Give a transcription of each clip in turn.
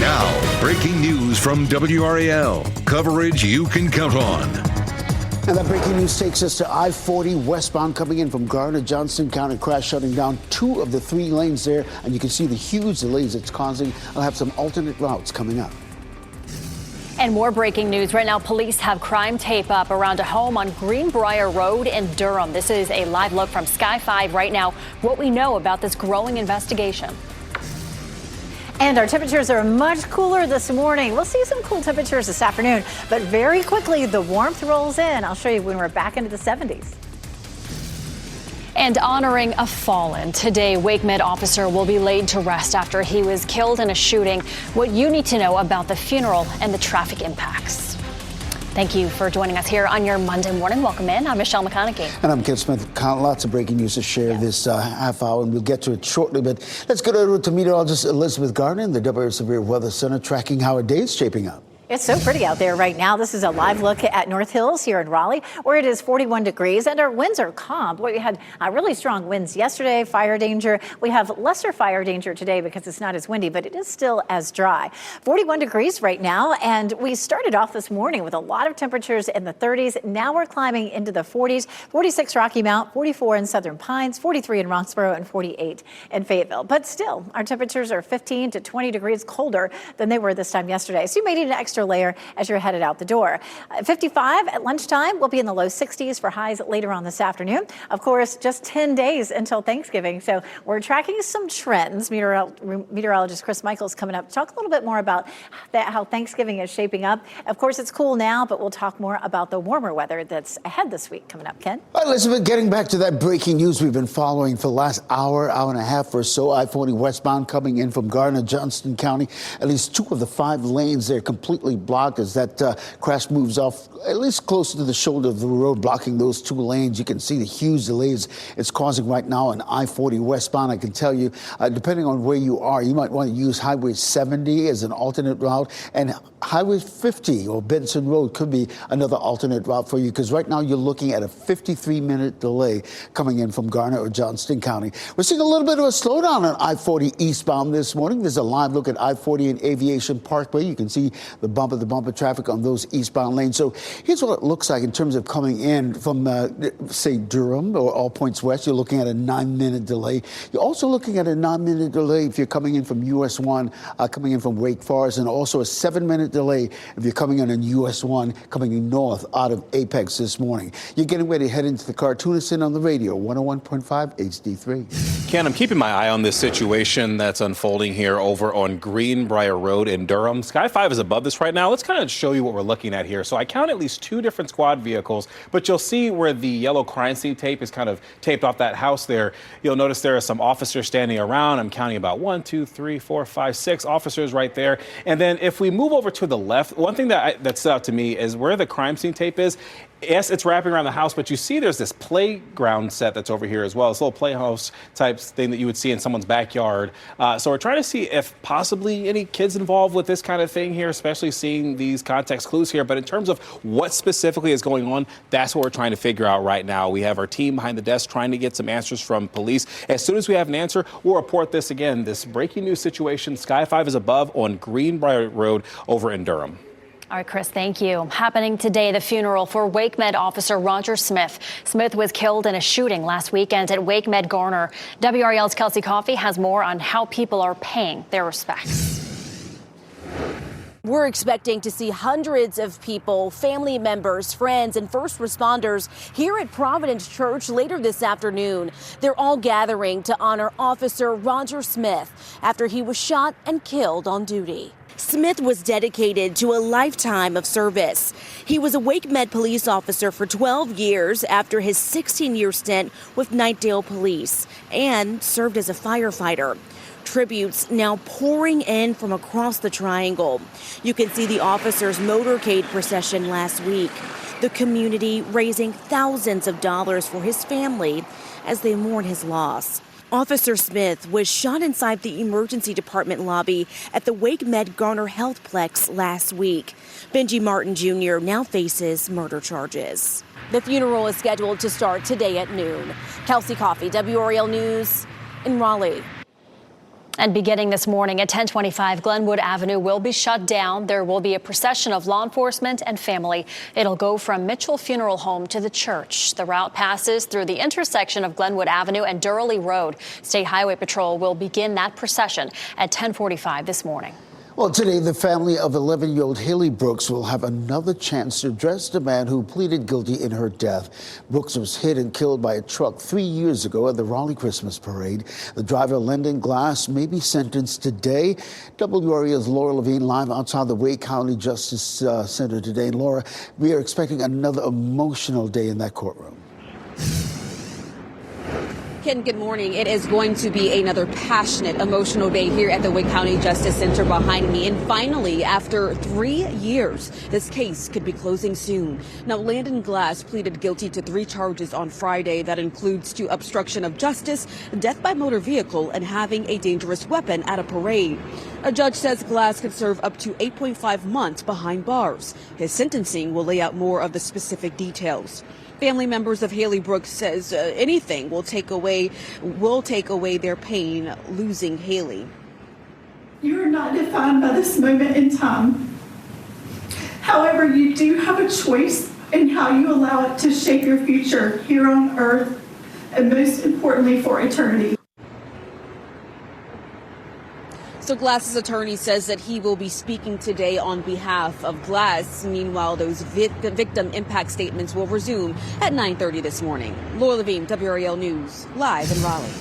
Now, breaking news from WRAL. Coverage you can count on. And that breaking news takes us to I-40 westbound coming in from Garner, Johnston County. Crash shutting down 2 of the 3 lanes there. And you can see the huge delays it's causing. I'll have some alternate routes coming up. And more breaking news. Right now, police have crime tape up around a home on Greenbrier Road in Durham. This is a live look from Sky 5 right now. What we know about this growing investigation. And our temperatures are much cooler this morning. We'll see some cool temperatures this afternoon, but very quickly the warmth rolls in. I'll show you when we're back into the 70s. And honoring a fallen. Today, Wake Med officer will be laid to rest after he was killed in a shooting. What you need to know about the funeral and the traffic impacts. Thank you for joining us here on your Monday morning. Welcome in. I'm Michelle McConaughey. And I'm Ken Smith. Lots of breaking news to share this half hour, and we'll get to it shortly. But let's go over to meteorologist Elizabeth Gardner in the WRAL Severe Weather Center, tracking how our day is shaping up. It's so pretty out there right now. This is a live look at North Hills here in Raleigh, where it is 41 degrees and our winds are calm. We had really strong winds yesterday, fire danger. We have lesser fire danger today because it's not as windy, but it is still as dry. 41 degrees right now, and we started off this morning with a lot of temperatures in the 30s. Now we're climbing into the 40s, 46 Rocky Mount, 44 in Southern Pines, 43 in Roxborough, and 48 in Fayetteville. But still, our temperatures are 15 to 20 degrees colder than they were this time yesterday. So you may need an extra layer as you're headed out the door. 55 at lunchtime. We'll be in the low 60s for highs later on this afternoon. Of course, just 10 days until Thanksgiving. So we're tracking some trends. Meteorologist Chris Michaels coming up to talk a little bit more about that, how Thanksgiving is shaping up. Of course, it's cool now, but we'll talk more about the warmer weather that's ahead this week coming up. Ken? All right, Elizabeth, getting back to that breaking news we've been following for the last hour and a half or so. I-40 westbound coming in from Garner, Johnston County. At least 2 of the 5 lanes there completely blocked as that crash moves off at least closer to the shoulder of the road, blocking those 2 lanes. You can see the huge delays it's causing right now on I-40 westbound. I can tell you, depending on where you are, you might want to use Highway 70 as an alternate route, and Highway 50 or Benson Road could be another alternate route for you, because right now you're looking at a 53-minute delay coming in from Garner or Johnston County. We're seeing a little bit of a slowdown on I-40 eastbound this morning. There's a live look at I-40 and Aviation Parkway. You can see the bumper traffic on those eastbound lanes. So here's what it looks like in terms of coming in from, say, Durham or All Points West. You're looking at a 9-minute delay. You're also looking at a 9-minute delay if you're coming in from US 1, coming in from Wake Forest, and also a 7-minute delay if you're coming in US 1, coming in north out of Apex this morning. You're getting ready to head into the car. Tune us in on the radio, 101.5 HD3. Ken, I'm keeping my eye on this situation that's unfolding here over on Greenbrier Road in Durham. Sky 5 is above this right now. Let's kind of show you what we're looking at here. So I count at least 2 different squad vehicles, but you'll see where the yellow crime scene tape is kind of taped off that house there. You'll notice there are some officers standing around. I'm counting about 1, 2, 3, 4, 5, 6 officers right there. And then if we move over to the left, one thing that stood out to me is where the crime scene tape is. Yes, it's wrapping around the house, but you see there's this playground set that's over here as well. This little playhouse type thing that you would see in someone's backyard. So we're trying to see if possibly any kids involved with this kind of thing here, especially seeing these context clues here. But in terms of what specifically is going on, that's what we're trying to figure out right now. We have our team behind the desk trying to get some answers from police. As soon as we have an answer, we'll report this again. This breaking news situation, Sky 5 is above on Greenbrier Road over in Durham. All right, Chris, thank you. Happening today, the funeral for Wake Med officer Roger Smith. Smith was killed in a shooting last weekend at Wake Med Garner. WRAL's Kelsey Coffey has more on how people are paying their respects. We're expecting to see hundreds of people, family members, friends, and first responders here at Providence Church later this afternoon. They're all gathering to honor Officer Roger Smith after he was shot and killed on duty. Smith was dedicated to a lifetime of service. He was a Wake Med police officer for 12 years after his 16-year stint with Knightdale Police and served as a firefighter. Tributes now pouring in from across the triangle. You can see the officer's motorcade procession last week. The community raising thousands of dollars for his family as they mourn his loss. Officer Smith was shot inside the emergency department lobby at the Wake Med Garner Healthplex last week. Benji Martin Jr. now faces murder charges. The funeral is scheduled to start today at noon. Kelsey Coffey, WRAL News in Raleigh. And beginning this morning at 1025 Glenwood Avenue will be shut down. There will be a procession of law enforcement and family. It'll go from Mitchell Funeral Home to the church. The route passes through the intersection of Glenwood Avenue and Durley Road. State Highway Patrol will begin that procession at 1045 this morning. Well, today, the family of 11-year-old Haley Brooks will have another chance to address the man who pleaded guilty in her death. Brooks was hit and killed by a truck 3 years ago at the Raleigh Christmas Parade. The driver, Lyndon Glass, may be sentenced today. WRAL's Laura Levine live outside the Wake County Justice Center today. And Laura, we are expecting another emotional day in that courtroom. Ken, good morning. It is going to be another passionate, emotional day here at the Wake County Justice Center behind me. And finally, after 3 years, this case could be closing soon. Now, Lyndon Glass pleaded guilty to 3 charges on Friday. That includes to obstruction of justice, death by motor vehicle, and having a dangerous weapon at a parade. A judge says Glass could serve up to 8.5 months behind bars. His sentencing will lay out more of the specific details. Family members of Haley Brooks says anything will take away their pain losing Haley. You are not defined by this moment in time. However, you do have a choice in how you allow it to shape your future here on earth, and most importantly for eternity. So Glass's attorney says that he will be speaking today on behalf of Glass. Meanwhile, those victim impact statements will resume at 9:30 this morning. Laura Levine, WRAL News, live in Raleigh.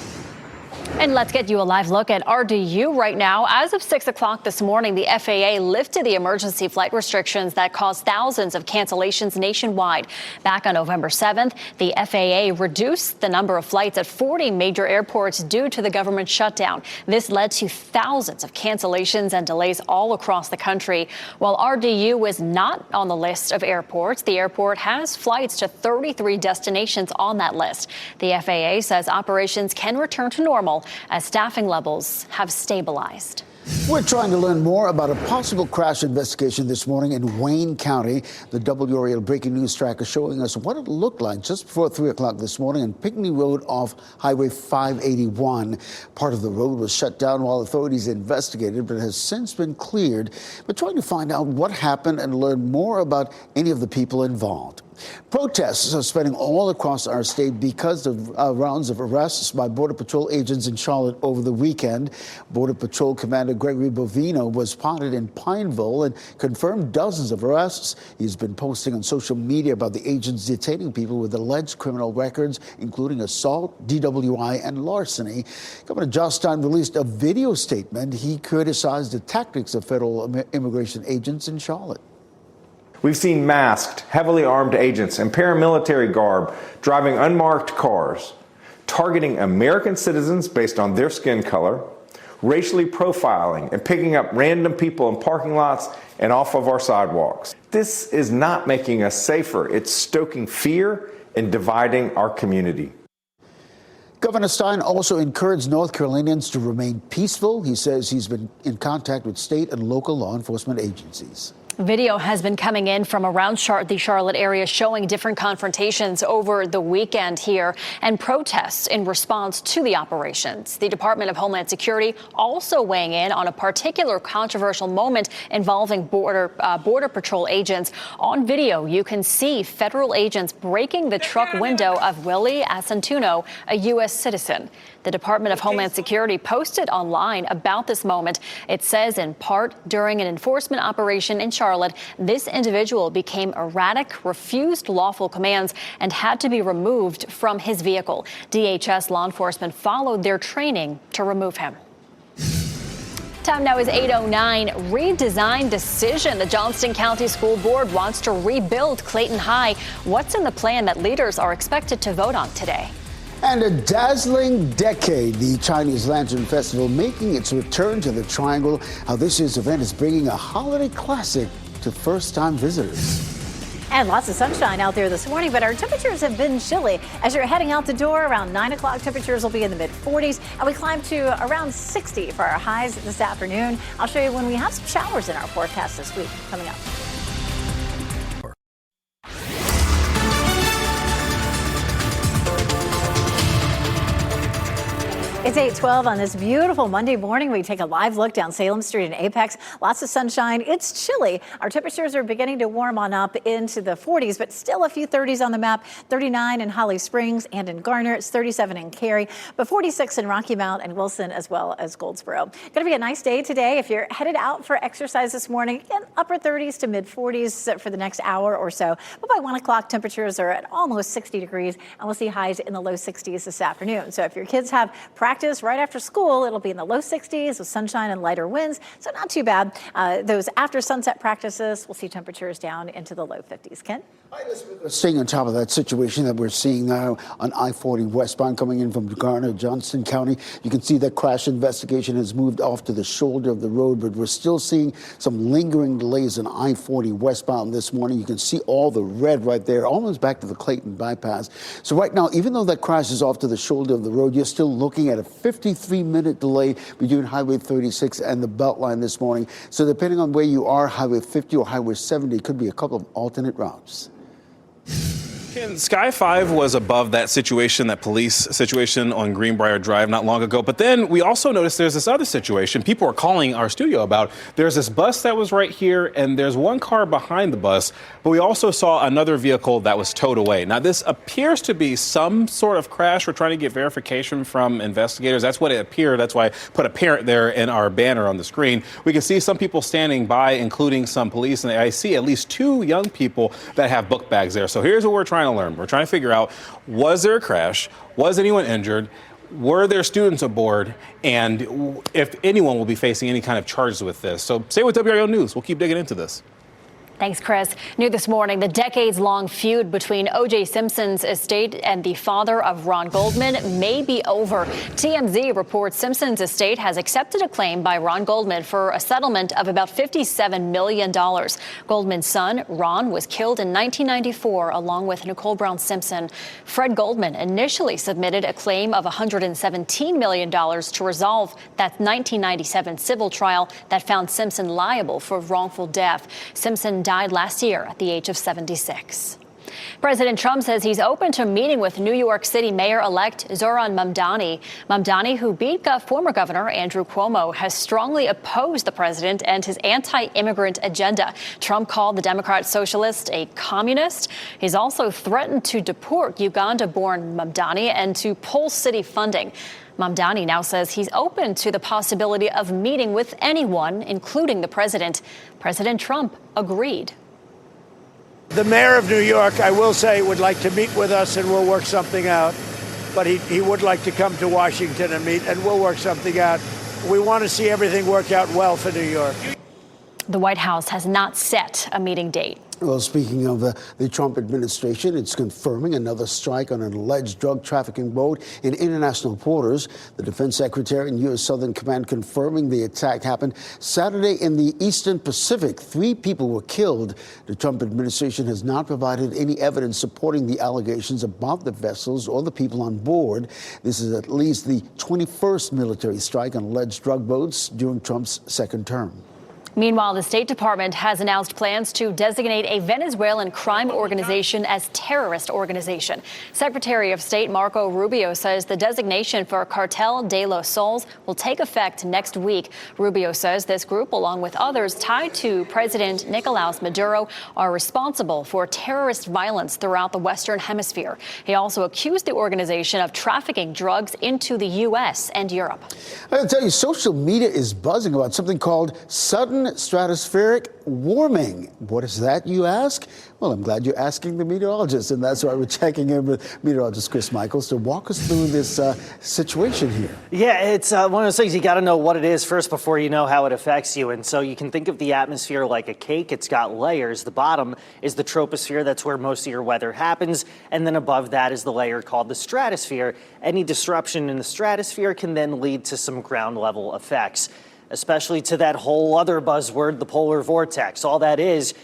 And let's get you a live look at RDU right now. As of 6 o'clock this morning, the FAA lifted the emergency flight restrictions that caused thousands of cancellations nationwide. Back on November 7th, the FAA reduced the number of flights at 40 major airports due to the government shutdown. This led to thousands of cancellations and delays all across the country. While RDU is not on the list of airports, the airport has flights to 33 destinations on that list. The FAA says operations can return to normal as staffing levels have stabilized. We're trying to learn more about a possible crash investigation this morning in Wayne County. The WRAL breaking news tracker showing us what it looked like just before 3 o'clock this morning on Pinckney Road off Highway 581. Part of the road was shut down while authorities investigated, but has since been cleared. We're trying to find out what happened and learn more about any of the people involved. Protests are spreading all across our state because of rounds of arrests by Border Patrol agents in Charlotte over the weekend. Border Patrol Commander Gregory Bovino was spotted in Pineville and confirmed dozens of arrests. He's been posting on social media about the agents detaining people with alleged criminal records, including assault, DWI, and larceny. Governor Josh Stein released a video statement. He criticized the tactics of federal immigration agents in Charlotte. We've seen masked, heavily armed agents in paramilitary garb driving unmarked cars, targeting American citizens based on their skin color, racially profiling and picking up random people in parking lots and off of our sidewalks. This is not making us safer. It's stoking fear and dividing our community. Governor Stein also encouraged North Carolinians to remain peaceful. He says he's been in contact with state and local law enforcement agencies. Video has been coming in from around the Charlotte area showing different confrontations over the weekend here and protests in response to the operations. The Department of Homeland Security also weighing in on a particular controversial moment involving Border Patrol agents. On video, you can see federal agents breaking the truck window of Willie Asantuno, a U.S. citizen. The Department of Homeland Security posted online about this moment. It says in part, during an enforcement operation in Charlotte, this individual became erratic, refused lawful commands, and had to be removed from his vehicle. DHS law enforcement followed their training to remove him. Time now is 8:09. Redesign decision. The Johnston County School Board wants to rebuild Clayton High. What's in the plan that leaders are expected to vote on today? And a dazzling decade, the Chinese Lantern Festival making its return to the Triangle. How this year's event is bringing a holiday classic to first-time visitors. And lots of sunshine out there this morning, but our temperatures have been chilly. As you're heading out the door around 9 o'clock, temperatures will be in the mid-40s, and we climb to around 60 for our highs this afternoon. I'll show you when we have some showers in our forecast this week coming up. It's It's 8:12 on this beautiful Monday morning. We take a live look down Salem Street in Apex. Lots of sunshine. It's chilly. Our temperatures are beginning to warm on up into the 40s, but still a few 30s on the map. 39 in Holly Springs and in Garner. It's 37 in Cary, but 46 in Rocky Mount and Wilson, as well as Goldsboro. Going to be a nice day today. If you're headed out for exercise this morning, again, upper 30s to mid 40s for the next hour or so. But by 1 o'clock, temperatures are at almost 60 degrees, and we'll see highs in the low 60s this afternoon. So if your kids have practice right after school, it'll be in the low 60s with sunshine and lighter winds, so not too bad. Those after sunset practices, we'll see temperatures down into the low 50s. Ken? Staying on top of that situation that we're seeing now on I-40 westbound coming in from Garner, Johnston County, you can see that crash investigation has moved off to the shoulder of the road, but we're still seeing some lingering delays on I-40 westbound this morning. You can see all the red right there, almost back to the Clayton bypass. So right now, even though that crash is off to the shoulder of the road, you're still looking at a 53-minute delay between Highway 36 and the Beltline this morning. So depending on where you are, Highway 50 or Highway 70, could be a couple of alternate routes. Sky 5 was above that situation, that police situation on Greenbrier Drive not long ago. But then we also noticed there's this other situation people are calling our studio about. There's this bus that was right here, and there's one car behind the bus. But we also saw another vehicle that was towed away. Now, this appears to be some sort of crash. We're trying to get verification from investigators. That's what it appeared. That's why I put a parent there in our banner on the screen. We can see some people standing by, including some police. And I see at least 2 young people that have book bags there. So here's what we're trying to learn. We're trying to figure out, was there a crash? Was anyone injured? Were there students aboard? And if anyone will be facing any kind of charges with this. So stay with WRAL News. We'll keep digging into this. Thanks, Chris. New this morning, the decades-long feud between O.J. Simpson's estate and the father of Ron Goldman may be over. TMZ reports Simpson's estate has accepted a claim by Ron Goldman for a settlement of about $57 million. Goldman's son, Ron, was killed in 1994 along with Nicole Brown Simpson. Fred Goldman initially submitted a claim of $117 million to resolve that 1997 civil trial that found Simpson liable for wrongful death. Simpson died last year at the age of 76. President Trump says he's open to meeting with New York City Mayor-elect Zohran Mamdani. Mamdani, who beat former Governor Andrew Cuomo, has strongly opposed the president and his anti-immigrant agenda. Trump called the Democrat socialist a communist. He's also threatened to deport Uganda-born Mamdani and to pull city funding. Mamdani now says he's open to the possibility of meeting with anyone, including the president. President Trump agreed. The mayor of New York, I will say, would like to meet with us and we'll work something out. But he would like to come to Washington and meet, and we'll work something out. We want to see everything work out well for New York. The White House has not set a meeting date. Well, speaking of the Trump administration, it's confirming another strike on an alleged drug trafficking boat in international waters. The defense secretary and U.S. Southern Command confirming the attack happened Saturday in the Eastern Pacific. 3 people were killed. The Trump administration has not provided any evidence supporting the allegations about the vessels or the people on board. This is at least the 21st military strike on alleged drug boats during Trump's second term. Meanwhile, the State Department has announced plans to designate a Venezuelan crime organization as terrorist organization. Secretary of State Marco Rubio says the designation for Cartel de los Soles will take effect next week. Rubio says this group, along with others tied to President Nicolás Maduro, are responsible for terrorist violence throughout the Western Hemisphere. He also accused the organization of trafficking drugs into the U.S. and Europe. I gotta tell you, social media is buzzing about something called sudden stratospheric warming. What is that, you ask? Well, I'm glad you're asking the meteorologist, and that's why we're checking in with meteorologist Chris Michaels to walk us through this situation here. Yeah, it's one of those things you got to know what it is first before you know how it affects you. And so you can think of the atmosphere like a cake. It's got layers. The bottom is the troposphere. That's where most of your weather happens. And then above that is the layer called the stratosphere. Any disruption in the stratosphere can then lead to some ground level effects, especially to that whole other buzzword, the polar vortex. All that is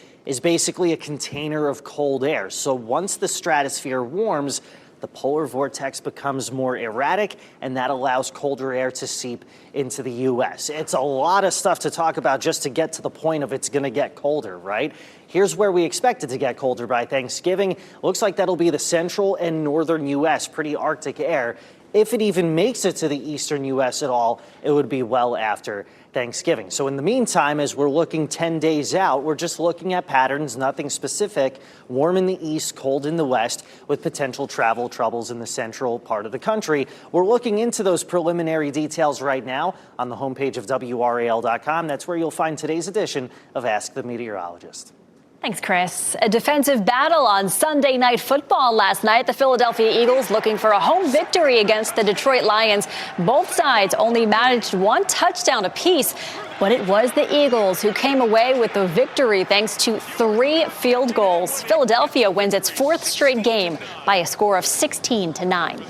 basically a container of cold air. So once the stratosphere warms, the polar vortex becomes more erratic, and that allows colder air to seep into the U.S. It's a lot of stuff to talk about just to get to the point of it's going to get colder, right? Here's where we expect it to get colder by Thanksgiving. Looks like that'll be the central and northern U.S., pretty Arctic air. If it even makes it to the eastern U.S. at all, it would be well after Thanksgiving. So in the meantime, as we're looking 10 days out, we're just looking at patterns, nothing specific. Warm in the east, cold in the west, with potential travel troubles in the central part of the country. We're looking into those preliminary details right now on the homepage of WRAL.com. That's where you'll find today's edition of Ask the Meteorologist. Thanks, Chris. A defensive battle on Sunday Night Football last night. The Philadelphia Eagles looking for a home victory against the Detroit Lions. Both sides only managed one touchdown apiece, but it was the Eagles who came away with the victory thanks to 3 field goals. Philadelphia wins its 4th straight game by a score of 16-9.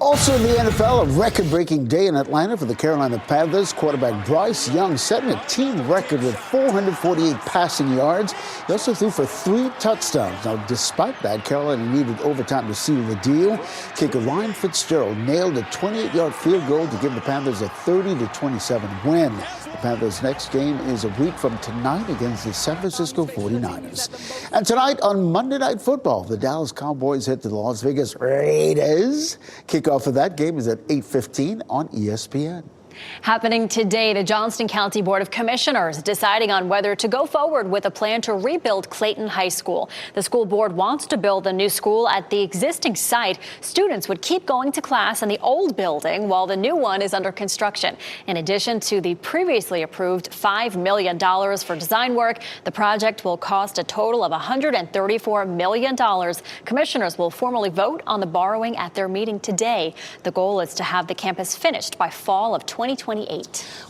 Also in the NFL, a record-breaking day in Atlanta for the Carolina Panthers. Quarterback Bryce Young setting a team record with 448 passing yards. He also threw for 3 touchdowns. Now, despite that, Carolina needed overtime to seal the deal. Kicker Ryan Fitzgerald nailed a 28-yard field goal to give the Panthers a 30-27 win. The Panthers' next game is a week from tonight against the San Francisco 49ers. And tonight on Monday Night Football, the Dallas Cowboys head to the Las Vegas Raiders. Kickoff of that game is at 8:15 on ESPN. Happening today, the Johnston County Board of Commissioners deciding on whether to go forward with a plan to rebuild Clayton High School. The school board wants to build a new school at the existing site. Students would keep going to class in the old building while the new one is under construction. In addition to the previously approved $5 million for design work, the project will cost a total of $134 million. Commissioners will formally vote on the borrowing at their meeting today. The goal is to have the campus finished by fall of 2028.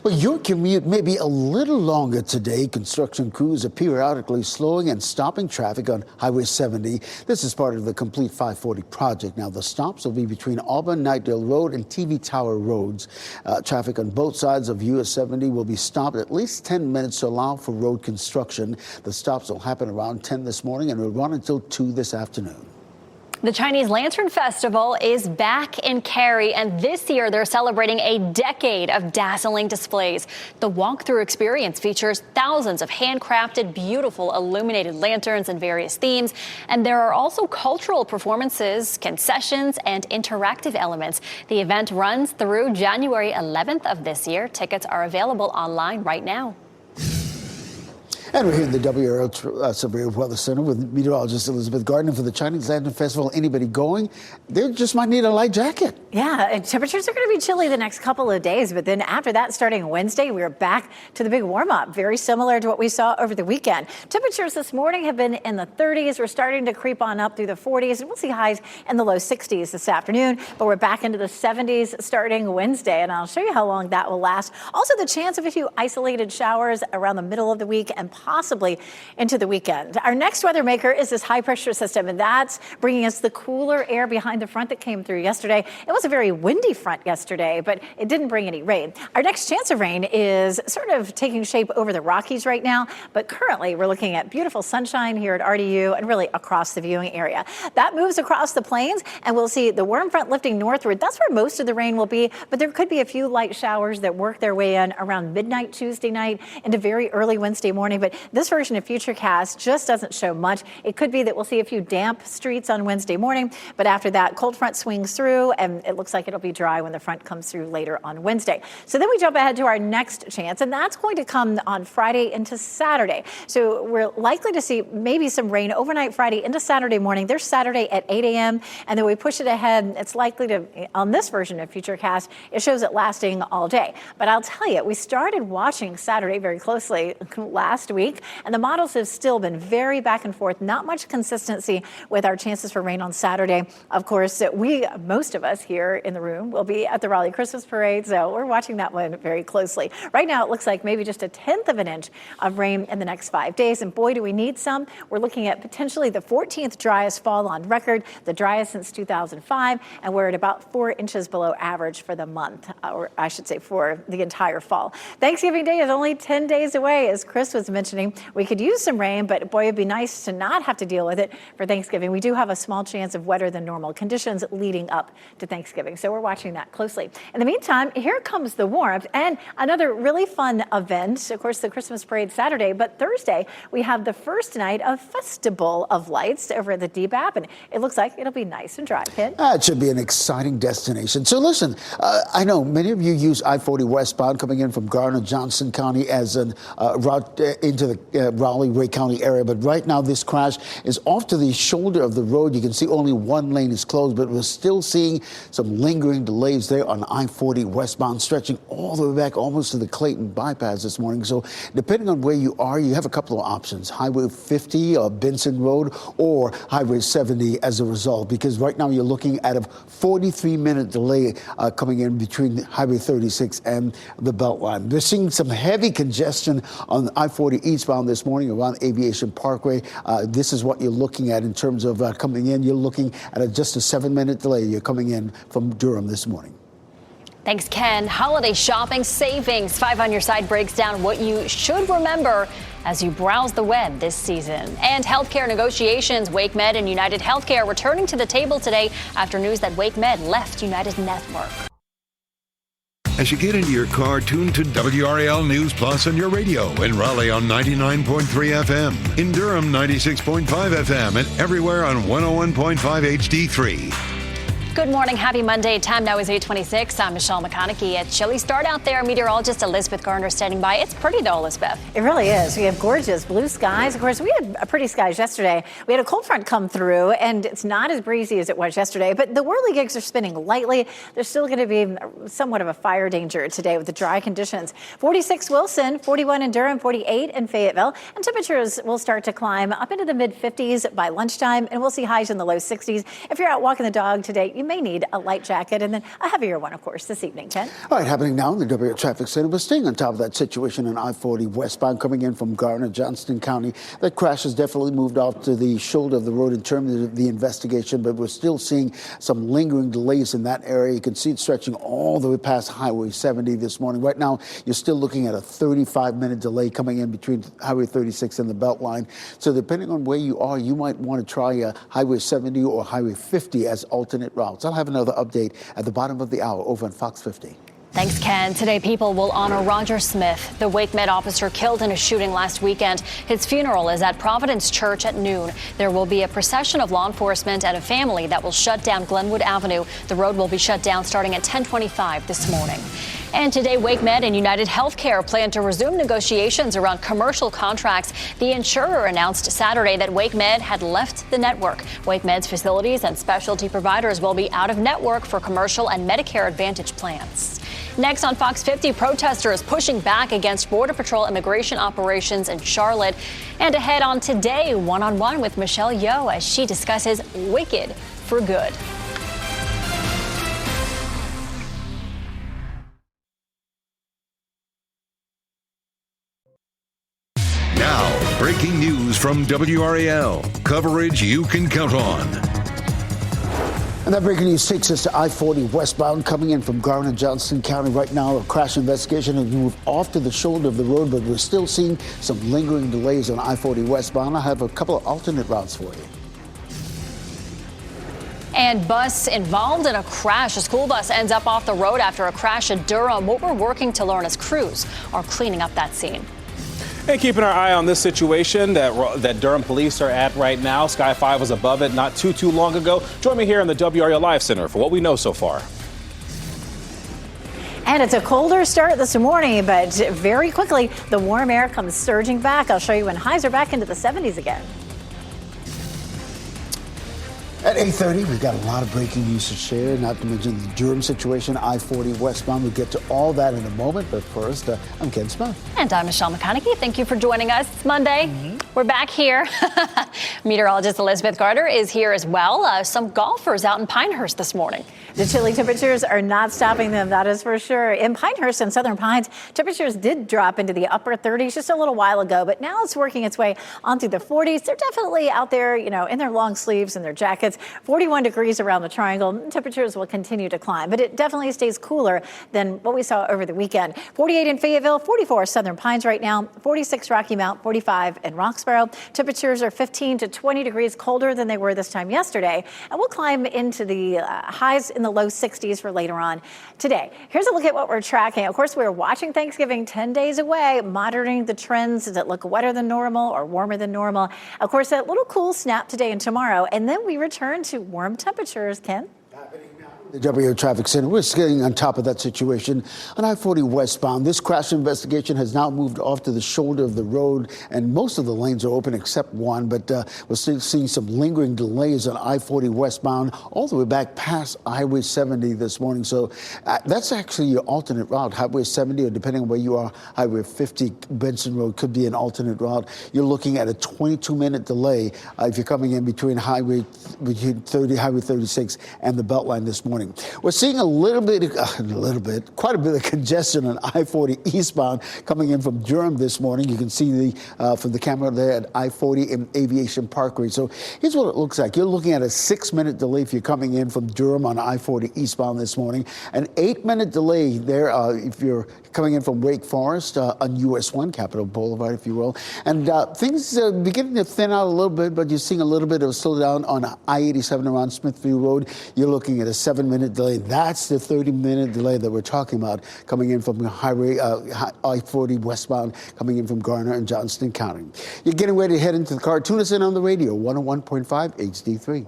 Well, your commute may be a little longer today. Construction crews are periodically slowing and stopping traffic on Highway 70. This is part of the Complete 540 project. Now, the stops will be between Auburn-Knightdale Road and TV Tower Roads. Traffic on both sides of US 70 will be stopped at least 10 minutes to allow for road construction. The stops will happen around 10 this morning and will run until 2 this afternoon. The Chinese Lantern Festival is back in Cary, and this year they're celebrating a decade of dazzling displays. The walkthrough experience features thousands of handcrafted, beautiful illuminated lanterns in various themes, and there are also cultural performances, concessions, and interactive elements. The event runs through January 11th of this year. Tickets are available online right now. And we're here in the WRAL Severe Weather Center with meteorologist Elizabeth Gardner for the Chinese Lantern Festival. Anybody going, they just might need a light jacket. Yeah, and temperatures are going to be chilly the next couple of days, but then after that, starting Wednesday, we're back to the big warm-up, very similar to what we saw over the weekend. Temperatures this morning have been in the 30s. We're starting to creep on up through the 40s, and we'll see highs in the low 60s this afternoon, but we're back into the 70s starting Wednesday, and I'll show you how long that will last. Also, the chance of a few isolated showers around the middle of the week and possibly into the weekend. Our next weather maker is this high pressure system, and that's bringing us the cooler air behind the front that came through yesterday. It was a very windy front yesterday, but it didn't bring any rain. Our next chance of rain is sort of taking shape over the Rockies right now, but currently we're looking at beautiful sunshine here at RDU and really across the viewing area. That moves across the plains, and we'll see the warm front lifting northward. That's where most of the rain will be, but there could be a few light showers that work their way in around midnight Tuesday night into very early Wednesday morning, but this version of Futurecast just doesn't show much. It could be that we'll see a few damp streets on Wednesday morning, but after that, cold front swings through, and it looks like it'll be dry when the front comes through later on Wednesday. So then we jump ahead to our next chance, and that's going to come on Friday into Saturday. So we're likely to see maybe some rain overnight Friday into Saturday morning. There's Saturday at 8 a.m., and then we push it ahead. It's likely to, on this version of Futurecast, it shows it lasting all day. But I'll tell you, we started watching Saturday very closely last week, and the models have still been very back and forth, not much consistency with our chances for rain on Saturday. Of course, most of us here in the room will be at the Raleigh Christmas Parade, so we're watching that one very closely. Right now, it looks like maybe just 1/10 of an inch of rain in the next 5 days, and boy, do we need some. We're looking at potentially the 14th driest fall on record, the driest since 2005, and we're at about 4 inches below average for the month, or I should say for the entire fall. Thanksgiving Day is only 10 days away, as Chris was mentioning. mentioning we could use some rain, but boy, it'd be nice to not have to deal with it for Thanksgiving. We do have a small chance of wetter than normal conditions leading up to Thanksgiving, so we're watching that closely. In the meantime, here comes the warmth and another really fun event. Of course, the Christmas parade Saturday, but Thursday we have the first night of Festival of Lights over at the DBAP, and it looks like it'll be nice and dry, Ken. It should be an exciting destination. So listen, I know many of you use I-40 westbound coming in from Garner, Johnson County as a route into the Raleigh-Ray County area. But right now, this crash is off to the shoulder of the road. You can see only one lane is closed, but we're still seeing some lingering delays there on I-40 westbound, stretching all the way back almost to the Clayton bypass this morning. So depending on where you are, you have a couple of options. Highway 50 or Benson Road or Highway 70 as a result, because right now you're looking at a 43-minute delay coming in between Highway 36 and the Beltline. We're seeing some heavy congestion on I-40 eastbound this morning around Aviation Parkway. This is what you're looking at in terms of coming in. You're looking at just a 7-minute delay. You're coming in from Durham this morning. Thanks, Ken. Holiday shopping savings. 5 on Your Side breaks down what you should remember as you browse the web this season. And healthcare negotiations. WakeMed and United Healthcare returning to the table today after news that WakeMed left United Network. As you get into your car, tune to WRAL News Plus on your radio. In Raleigh on 99.3 FM. In Durham, 96.5 FM. And everywhere on 101.5 HD3. Good morning. Happy Monday. Time now is 8:26. I'm Michelle McConaughey. A chilly start out there. Meteorologist Elizabeth Garner standing by. It's pretty though, Elizabeth. It really is. We have gorgeous blue skies. Of course, we had pretty skies yesterday. We had a cold front come through, and it's not as breezy as it was yesterday, but the whirligigs are spinning lightly. There's still going to be somewhat of a fire danger today with the dry conditions. 46 Wilson, 41 in Durham, 48 in Fayetteville, and temperatures will start to climb up into the mid-50s by lunchtime, and we'll see highs in the low 60s. If you're out walking the dog today, you may need a light jacket and then a heavier one, of course, this evening, Ken. All right, happening now in the WRAL Traffic Center. We're staying on top of that situation in I-40 westbound coming in from Garner, Johnston County. That crash has definitely moved off to the shoulder of the road in terms of the investigation, but we're still seeing some lingering delays in that area. You can see it stretching all the way past Highway 70 this morning. Right now, you're still looking at a 35-minute delay coming in between Highway 36 and the Beltline. So depending on where you are, you might want to try Highway 70 or Highway 50 as alternate routes. I'll have another update at the bottom of the hour over on Fox 50. Thanks, Ken. Today, people will honor Roger Smith, the WakeMed officer killed in a shooting last weekend. His funeral is at Providence Church at noon. There will be a procession of law enforcement and a family that will shut down Glenwood Avenue. The road will be shut down starting at 10:25 this morning. And today, WakeMed and United Healthcare plan to resume negotiations around commercial contracts. The insurer announced Saturday that WakeMed had left the network. WakeMed's facilities and specialty providers will be out of network for commercial and Medicare Advantage plans. Next on Fox 50, protesters pushing back against Border Patrol immigration operations in Charlotte. And ahead on Today, one-on-one with Michelle Yeoh as she discusses Wicked for Good. Now, breaking news from WRAL. Coverage you can count on. And that breaking news takes us to I-40 westbound coming in from Garner, Johnston County. Right now, a crash investigation has moved off to the shoulder of the road, but we're still seeing some lingering delays on I-40 westbound. I have a couple of alternate routes for you. And bus involved in a crash. A school bus ends up off the road after a crash in Durham. What we're working to learn as crews are cleaning up that scene. And keeping our eye on this situation that Durham police are at right now. Sky 5 was above it not too long ago. Join me here in the WRAL Live Center for what we know so far. And it's a colder start this morning, but very quickly the warm air comes surging back. I'll show you when highs are back into the 70s again. At 8:30, we've got a lot of breaking news to share, not to mention the Durham situation, I-40 westbound. We'll get to all that in a moment, but first, I'm Ken Smith. And I'm Michelle McConaughey. Thank you for joining us. It's Monday. We're back here. Meteorologist Elizabeth Garner is here as well. Some golfers out in Pinehurst this morning. The chilly temperatures are not stopping them, that is for sure. In Pinehurst and Southern Pines, temperatures did drop into the upper 30s just a little while ago, but now it's working its way on through the 40s. They're definitely out there, in their long sleeves and their jackets. It's 41 degrees around the triangle. Temperatures will continue to climb, but it definitely stays cooler than what we saw over the weekend. 48 in Fayetteville, 44 Southern Pines right now, 46 Rocky Mount, 45 in Roxborough. Temperatures are 15 to 20 degrees colder than they were this time yesterday, and we'll climb into the highs in the low 60s for later on today. Here's a look at what we're tracking. Of course, we're watching Thanksgiving 10 days away, monitoring the trends. Does it look wetter than normal or warmer than normal? Of course, that little cool snap today and tomorrow, and then we return to warm temperatures. Ken? The WRAL Traffic Center. We're sitting on top of that situation on I-40 westbound. This crash investigation has now moved off to the shoulder of the road, and most of the lanes are open except one, but we're still seeing some lingering delays on I-40 westbound all the way back past Highway 70 this morning. So that's actually your alternate route. Highway 70, or depending on where you are, Highway 50, Benson Road could be an alternate route. You're looking at a 22-minute delay if you're coming in between Highway 36 and the Beltline this morning. We're seeing quite a bit of congestion on I-40 eastbound coming in from Durham this morning. You can see from the camera there at I-40 in Aviation Parkway. So here's what it looks like. You're looking at a 6-minute delay if you're coming in from Durham on I-40 eastbound this morning. An 8-minute delay there if you're coming in from Wake Forest on US 1, Capitol Boulevard, if you will. And things are beginning to thin out a little bit, but you're seeing a little bit of a slowdown on I-87 around Smithfield Road. You're looking at a 7-minute delay. That's the 30-minute delay that we're talking about coming in from Highway I-40 westbound, coming in from Garner and Johnston County. You're getting ready to head into the car. Tune us in on the radio, 101.5 HD3.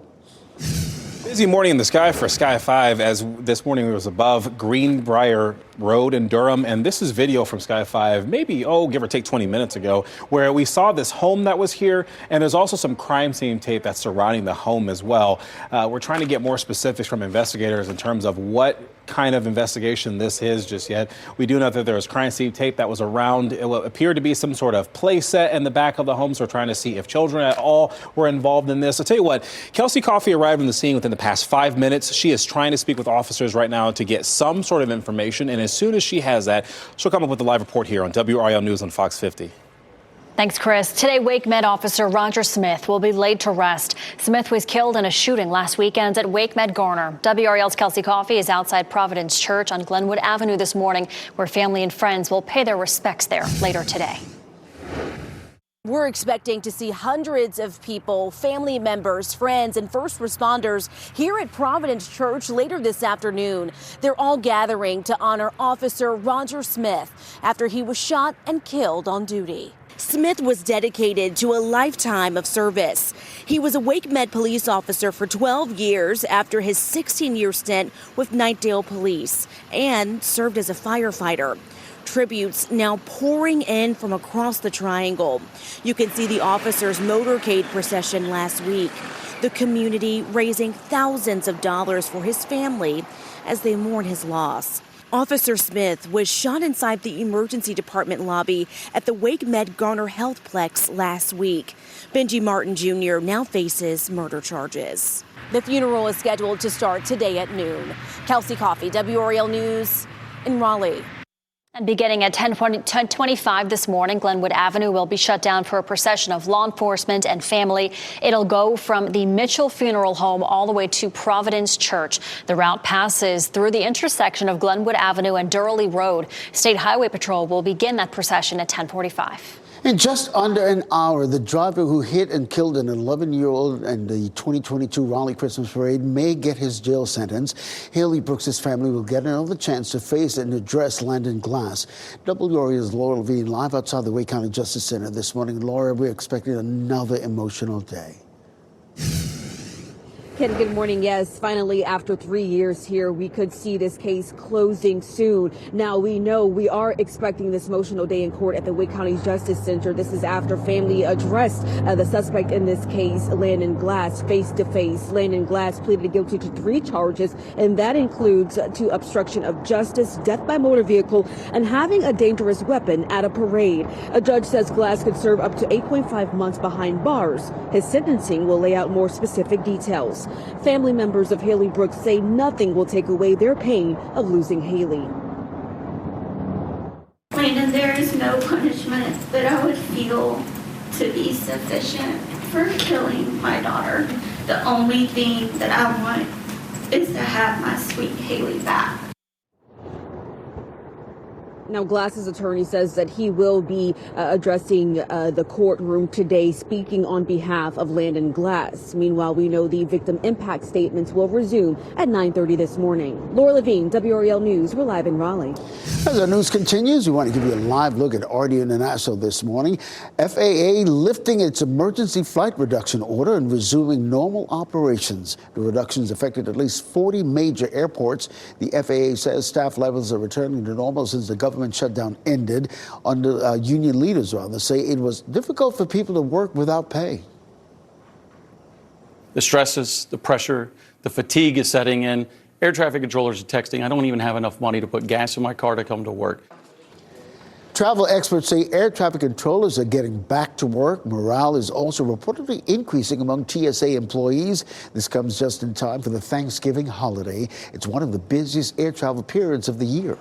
Busy morning in the sky for Sky 5, as this morning it was above Greenbrier Road in Durham. And this is video from Sky 5, maybe, give or take 20 minutes ago, where we saw this home that was here. And there's also some crime scene tape that's surrounding the home as well. We're trying to get more specifics from investigators in terms of what kind of investigation this is just yet. We do know that there was crime scene tape that was around. It appeared to be some sort of play set in the back of the home. So we're trying to see if children at all were involved in this. I'll tell you what, Kelsey Coffey arrived on the scene within the past 5 minutes. She is trying to speak with officers right now to get some sort of information. And as soon as she has that, she'll come up with a live report here on WRAL News on Fox 50. Thanks, Chris. Today, Wake Med officer Roger Smith will be laid to rest. Smith was killed in a shooting last weekend at Wake Med Garner. WRAL's Kelsey Coffey is outside Providence Church on Glenwood Avenue this morning, where family and friends will pay their respects there later today. We're expecting to see hundreds of people, family members, friends, and first responders here at Providence Church later this afternoon. They're all gathering to honor Officer Roger Smith after he was shot and killed on duty. Smith was dedicated to a lifetime of service. He was a Wake Med police officer for 12 years after his 16-year stint with Knightdale Police and served as a firefighter. Tributes now pouring in from across the triangle. You can see the officers' motorcade procession last week. The community raising thousands of dollars for his family as they mourn his loss. Officer Smith was shot inside the emergency department lobby at the Wake Med Garner Healthplex last week. Benji Martin Jr. now faces murder charges. The funeral is scheduled to start today at noon. Kelsey Coffey, WRAL News in Raleigh. And beginning at 10:25 this morning, Glenwood Avenue will be shut down for a procession of law enforcement and family. It'll go from the Mitchell Funeral Home all the way to Providence Church. The route passes through the intersection of Glenwood Avenue and Durley Road. State Highway Patrol will begin that procession at 10:45. In just under an hour, the driver who hit and killed an 11-year-old in the 2022 Raleigh Christmas Parade may get his jail sentence. Haley Brooks' family will get another chance to face and address Landon Glass. WRAL's Laura Levine live outside the Wake County Justice Center this morning. Laura, we're expecting another emotional day. Ken, good morning. Yes, finally, after 3 years here, we could see this case closing soon. Now, we know we are expecting this emotional day in court at the Wake County Justice Center. This is after family addressed the suspect in this case, Landon Glass, face-to-face. Landon Glass pleaded guilty to 3 charges, and that includes to obstruction of justice, death by motor vehicle, and having a dangerous weapon at a parade. A judge says Glass could serve up to 8.5 months behind bars. His sentencing will lay out more specific details. Family members of Haley Brooks say nothing will take away their pain of losing Haley. Landon, there is no punishment that I would feel to be sufficient for killing my daughter. The only thing that I want is to have my sweet Haley back. Now, Glass's attorney says that he will be addressing the courtroom today, speaking on behalf of Landon Glass. Meanwhile, we know the victim impact statements will resume at 9:30 this morning. Laura Levine, WRAL News. We're live in Raleigh. As our news continues, we want to give you a live look at RD International this morning. FAA lifting its emergency flight reduction order and resuming normal operations. The reductions affected at least 40 major airports. The FAA says staff levels are returning to normal since the government shutdown ended. Under union leaders rather say it was difficult for people to work without pay. The stresses, the pressure, the fatigue is setting in. Air traffic controllers are texting, I don't even have enough money to put gas in my car to come to work. Travel experts say air traffic controllers are getting back to work. Morale is also reportedly increasing among TSA employees. This comes just in time for the Thanksgiving holiday. It's one of the busiest air travel periods of the year.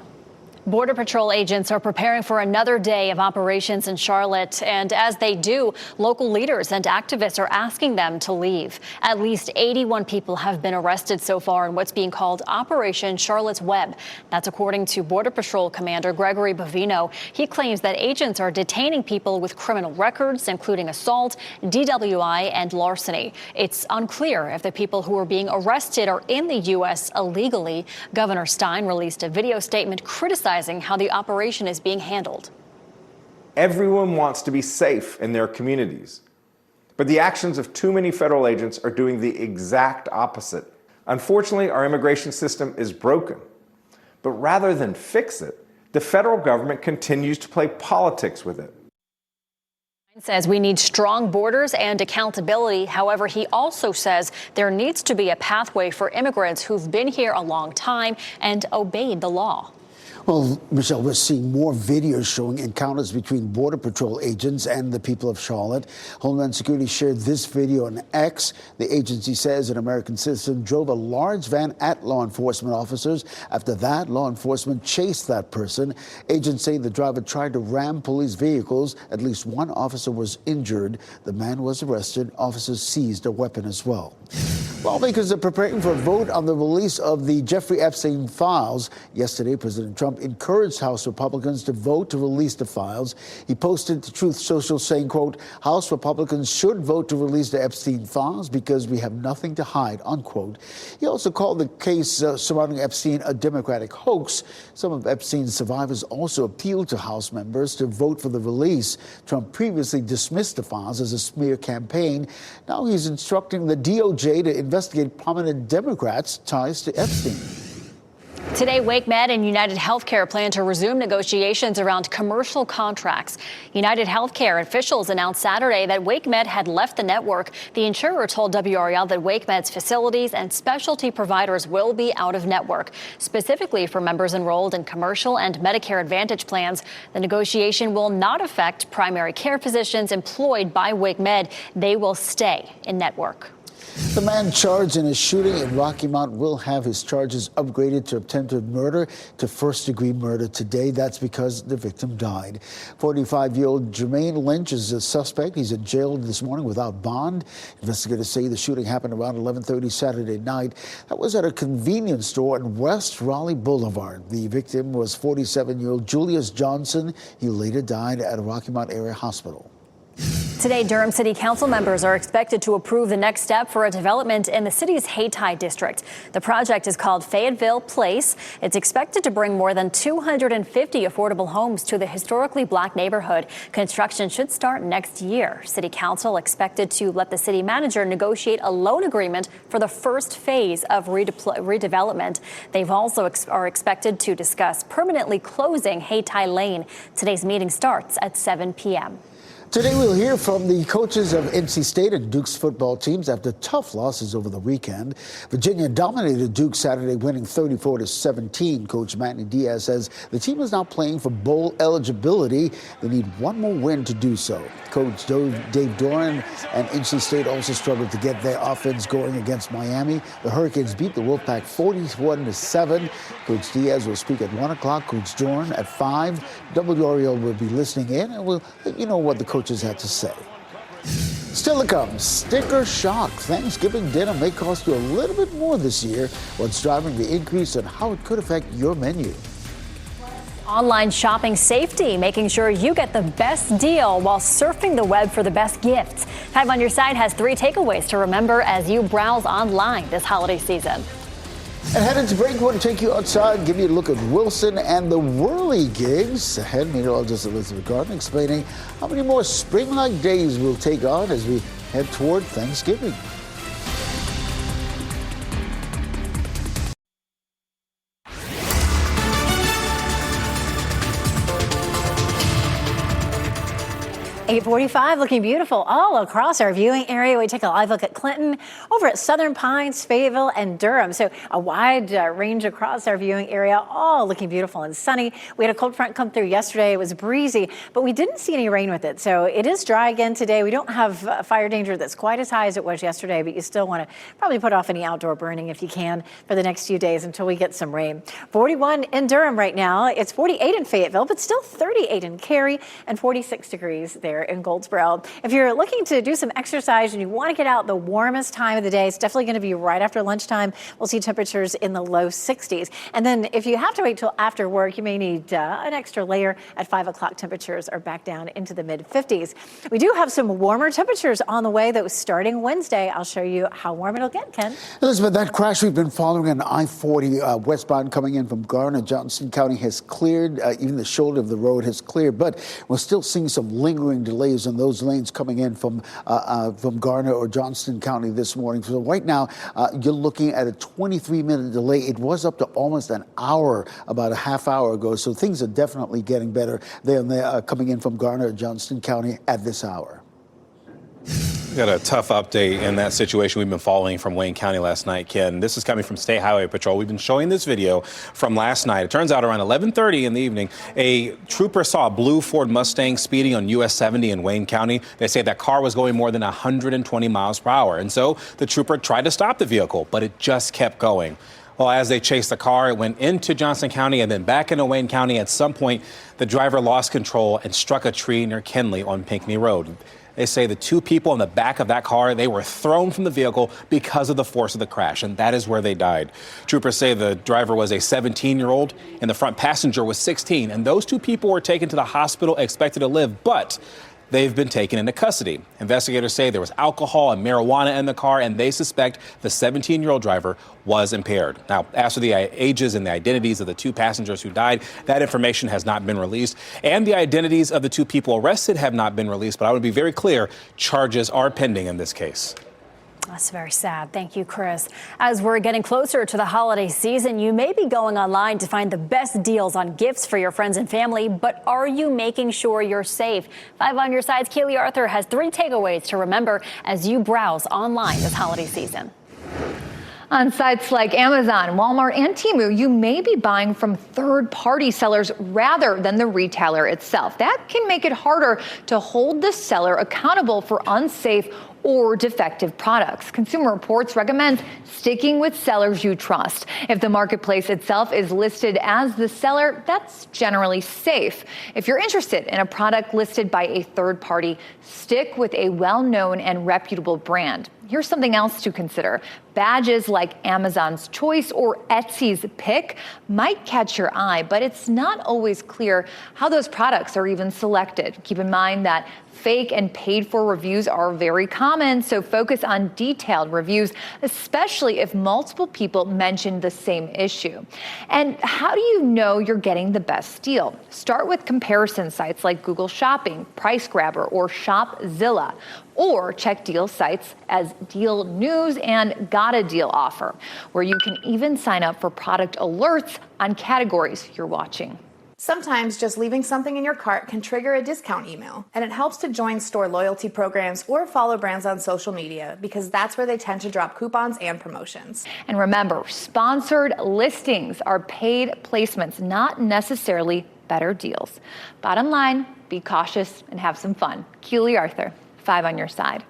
Border Patrol agents are preparing for another day of operations in Charlotte. And as they do, local leaders and activists are asking them to leave. At least 81 people have been arrested so far in what's being called Operation Charlotte's Web. That's according to Border Patrol Commander Gregory Bovino. He claims that agents are detaining people with criminal records, including assault, DWI, and larceny. It's unclear if the people who are being arrested are in the U.S. illegally. Governor Stein released a video statement criticizing how the operation is being handled. Everyone wants to be safe in their communities, but the actions of too many federal agents are doing the exact opposite. Unfortunately, our immigration system is broken, but rather than fix it, the federal government continues to play politics with it. Says we need strong borders and accountability. However, he also says there needs to be a pathway for immigrants who've been here a long time and obeyed the law. Well, Michelle, we're seeing more videos showing encounters between Border Patrol agents and the people of Charlotte. Homeland Security shared this video on X. The agency says an American citizen drove a large van at law enforcement officers. After that, law enforcement chased that person. Agents say the driver tried to ram police vehicles. At least one officer was injured. The man was arrested. Officers seized a weapon as well. Lawmakers are preparing for a vote on the release of the Jeffrey Epstein files. Yesterday, President Trump encouraged House Republicans to vote to release the files. He posted to Truth Social saying, quote, House Republicans should vote to release the Epstein files because we have nothing to hide, unquote. He also called the case surrounding Epstein a Democratic hoax. Some of Epstein's survivors also appealed to House members to vote for the release. Trump previously dismissed the files as a smear campaign. Now he's instructing the DOJ to investigate prominent Democrats' ties to Epstein. Today, WakeMed and United Healthcare plan to resume negotiations around commercial contracts. United Healthcare officials announced Saturday that WakeMed had left the network. The insurer told WRAL that WakeMed's facilities and specialty providers will be out of network. Specifically for members enrolled in commercial and Medicare Advantage plans, the negotiation will not affect primary care physicians employed by WakeMed. They will stay in network. The man charged in a shooting in Rocky Mount will have his charges upgraded to attempted murder to first-degree murder today. That's because the victim died. 45-year-old Jermaine Lynch is a suspect. He's in jail this morning without bond. Investigators say the shooting happened around 11:30 Saturday night. That was at a convenience store on West Raleigh Boulevard. The victim was 47-year-old Julius Johnson. He later died at a Rocky Mount area hospital. Today, Durham City Council members are expected to approve the next step for a development in the city's Hayti district. The project is called Fayetteville Place. It's expected to bring more than 250 affordable homes to the historically black neighborhood. Construction should start next year. City Council expected to let the city manager negotiate a loan agreement for the first phase of redevelopment. They've also are expected to discuss permanently closing Hayti Lane. Today's meeting starts at 7 p.m. Today we'll hear from the coaches of NC State and Duke's football teams after tough losses over the weekend. Virginia dominated Duke Saturday, winning 34-17. Coach Manny Diaz says the team is now playing for bowl eligibility. They need one more win to do so. Coach Dave Doran and NC State also struggled to get their offense going against Miami. The Hurricanes beat the Wolfpack 41-7. Coach Diaz will speak at 1 o'clock. Coach Doran at 5. WRAL will be listening in, and we'll let you know what the coaches had to say. Still to come, sticker shock. Thanksgiving dinner may cost you a little bit more this year. What's driving the increase and how it could affect your menu. Online shopping safety, making sure you get the best deal while surfing the web for the best gifts. 5 on Your Side has 3 takeaways to remember as you browse online this holiday season. And headed to break, we want to take you outside and give you a look at Wilson and the Whirly gigs. Ahead, meteorologist Elizabeth Gardner explaining how many more spring-like days we'll take on as we head toward Thanksgiving. .45 looking beautiful all across our viewing area. We take a live look at Clinton, over at Southern Pines, Fayetteville, and Durham. So a wide range across our viewing area, all looking beautiful and sunny. We had a cold front come through yesterday. It was breezy, but we didn't see any rain with it. So it is dry again today. We don't have fire danger that's quite as high as it was yesterday, but you still want to probably put off any outdoor burning if you can for the next few days until we get some rain. 41 in Durham right now. It's 48 in Fayetteville, but still 38 in Cary and 46 degrees there in Goldsboro. If you're looking to do some exercise and you want to get out the warmest time of the day, it's definitely going to be right after lunchtime. We'll see temperatures in the low 60s. And then if you have to wait till after work, you may need an extra layer. At 5 o'clock, temperatures are back down into the mid 50s. We do have some warmer temperatures on the way, though, starting Wednesday. I'll show you how warm it'll get, Ken. Elizabeth, that crash we've been following on I-40 westbound coming in from Garner, Johnson County has cleared. Even the shoulder of the road has cleared, but we're still seeing some lingering delays on those lanes coming in from Garner or Johnston County this morning. So right now, you're looking at a 23-minute delay. It was up to almost an hour about a half hour ago. So things are definitely getting better there coming in from Garner or Johnston County at this hour. We got a tough update in that situation we've been following from Wayne County last night, Ken. This is coming from State Highway Patrol. We've been showing this video from last night. It turns out around 11:30 in the evening, a trooper saw a blue Ford Mustang speeding on US 70 in Wayne County. They say that car was going more than 120 miles per hour. And so the trooper tried to stop the vehicle, but it just kept going. Well, as they chased the car, it went into Johnson County and then back into Wayne County. At some point, the driver lost control and struck a tree near Kenley on Pinckney Road. They say the 2 people in the back of that car, they were thrown from the vehicle because of the force of the crash, and that is where they died. Troopers say the driver was a 17-year-old and the front passenger was 16, and those 2 people were taken to the hospital expected to live, but they've been taken into custody. Investigators say there was alcohol and marijuana in the car, and they suspect the 17-year-old driver was impaired. Now, as for the ages and the identities of the 2 passengers who died, that information has not been released, and the identities of the 2 people arrested have not been released. But I want to be very clear, charges are pending in this case. That's very sad. Thank you, Chris. As we're getting closer to the holiday season, you may be going online to find the best deals on gifts for your friends and family, but are you making sure you're safe? 5 on Your Side's Keely Arthur has 3 takeaways to remember as you browse online this holiday season. On sites like Amazon, Walmart, and Temu, you may be buying from third-party sellers rather than the retailer itself. That can make it harder to hold the seller accountable for unsafe or defective products. Consumer Reports recommends sticking with sellers you trust. If the marketplace itself is listed as the seller, that's generally safe. If you're interested in a product listed by a third party, stick with a well-known and reputable brand. Here's something else to consider. Badges like Amazon's Choice or Etsy's Pick might catch your eye, but it's not always clear how those products are even selected. Keep in mind that fake and paid-for reviews are very common, so focus on detailed reviews, especially if multiple people mention the same issue. And how do you know you're getting the best deal? Start with comparison sites like Google Shopping, Price Grabber, or Shopzilla, or check deal sites as Deal News and Got a Deal Offer, where you can even sign up for product alerts on categories you're watching. Sometimes just leaving something in your cart can trigger a discount email, and it helps to join store loyalty programs or follow brands on social media because that's where they tend to drop coupons and promotions. And remember, sponsored listings are paid placements, not necessarily better deals. Bottom line, be cautious and have some fun. Keely Arthur, 5 on Your Side.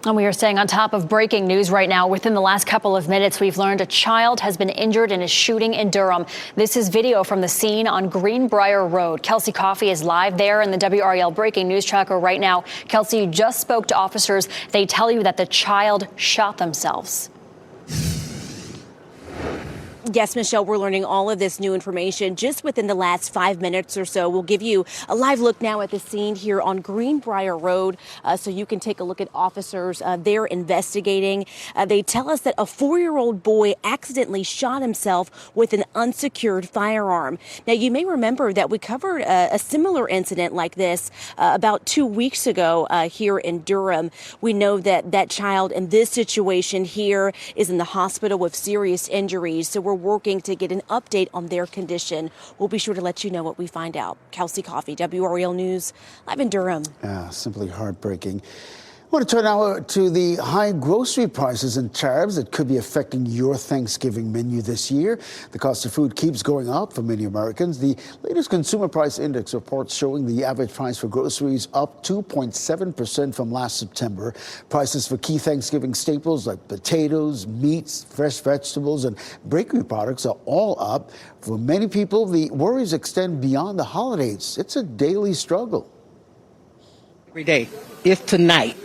And we are staying on top of breaking news right now. Within the last couple of minutes, we've learned a child has been injured in a shooting in Durham. This is video from the scene on Greenbrier Road. Kelsey Coffey is live there in the WRAL breaking news tracker right now. Kelsey, you just spoke to officers. They tell you that the child shot themselves. Yes, Michelle, we're learning all of this new information just within the last 5 minutes or so. We'll give you a live look now at the scene here on Greenbrier Road so you can take a look at officers. They're investigating. They tell us that a 4-year-old boy accidentally shot himself with an unsecured firearm. Now, you may remember that we covered a similar incident like this about 2 weeks ago here in Durham. We know that that child in this situation here is in the hospital with serious injuries. So we're working to get an update on their condition. We'll be sure to let you know what we find out. Kelsey Coffey, WRAL News, live in Durham. Simply heartbreaking. I want to turn now to the high grocery prices and tariffs that could be affecting your Thanksgiving menu this year. The cost of food keeps going up for many Americans. The latest Consumer Price Index report showing the average price for groceries up 2.7% from last September. Prices for key Thanksgiving staples like potatoes, meats, fresh vegetables, and bakery products are all up. For many people, the worries extend beyond the holidays. It's a daily struggle. Every day. If tonight,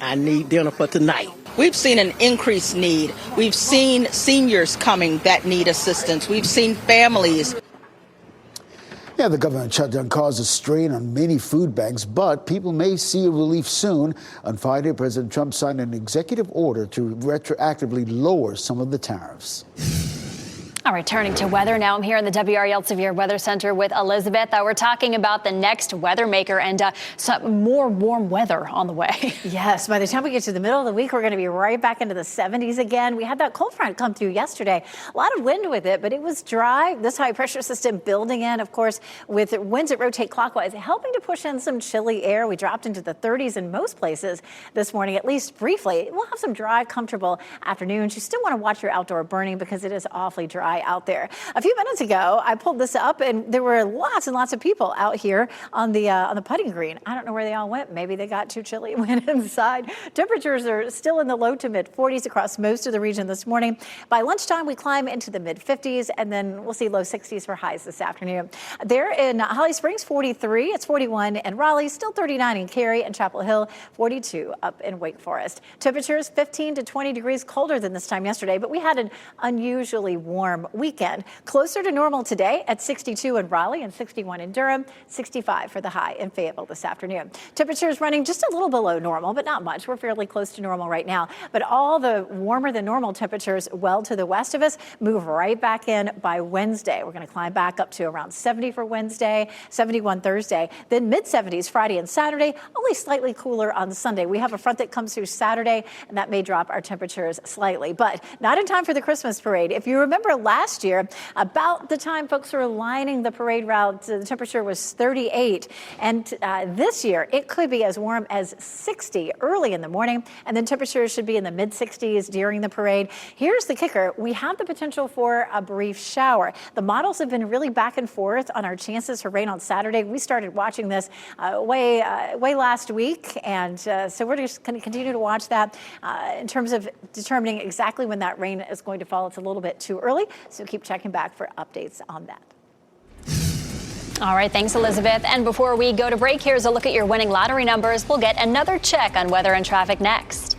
I need dinner for tonight. We've seen an increased need. We've seen seniors coming that need assistance. We've seen families. Yeah, the government shutdown caused a strain on many food banks, but people may see a relief soon. On Friday, President Trump signed an executive order to retroactively lower some of the tariffs. All right, turning to weather now. I'm here in the WRAL Severe Weather Center with Elizabeth. We're talking about the next weather maker and some more warm weather on the way. Yes, by the time we get to the middle of the week, we're going to be right back into the 70s again. We had that cold front come through yesterday. A lot of wind with it, but it was dry. This high pressure system building in, of course, with winds that rotate clockwise, helping to push in some chilly air. We dropped into the 30s in most places this morning, at least briefly. We'll have some dry, comfortable afternoons. You still want to watch your outdoor burning because it is awfully dry out there. A few minutes ago, I pulled this up, and there were lots and lots of people out here on the putting green. I don't know where they all went. Maybe they got too chilly and went inside. Temperatures are still in the low to mid 40s across most of the region this morning. By lunchtime, we climb into the mid 50s, and then we'll see low 60s for highs this afternoon. There in Holly Springs, 43. It's 41 in Raleigh, still 39 in Cary, and Chapel Hill, 42 up in Wake Forest. Temperatures 15 to 20 degrees colder than this time yesterday, but we had an unusually warm weekend. Closer to normal today at 62 in Raleigh and 61 in Durham, 65 for the high in Fayetteville this afternoon. Temperatures running just a little below normal, but not much. We're fairly close to normal right now. But all the warmer than normal temperatures well to the west of us move right back in by Wednesday. We're going to climb back up to around 70 for Wednesday, 71 Thursday, then mid 70s Friday and Saturday, only slightly cooler on Sunday. We have a front that comes through Saturday, and that may drop our temperatures slightly, but not in time for the Christmas parade. If you remember last year, about the time folks were lining the parade route, the temperature was 38. And this year, it could be as warm as 60 early in the morning, and then temperatures should be in the mid 60s during the parade. Here's the kicker. We have the potential for a brief shower. The models have been really back and forth on our chances for rain on Saturday. We started watching this way last week, and so we're just going to continue to watch that. In terms of determining exactly when that rain is going to fall, it's a little bit too early, so keep checking back for updates on that. All right, thanks, Elizabeth. And before we go to break, here's a look at your winning lottery numbers. We'll get another check on weather and traffic next.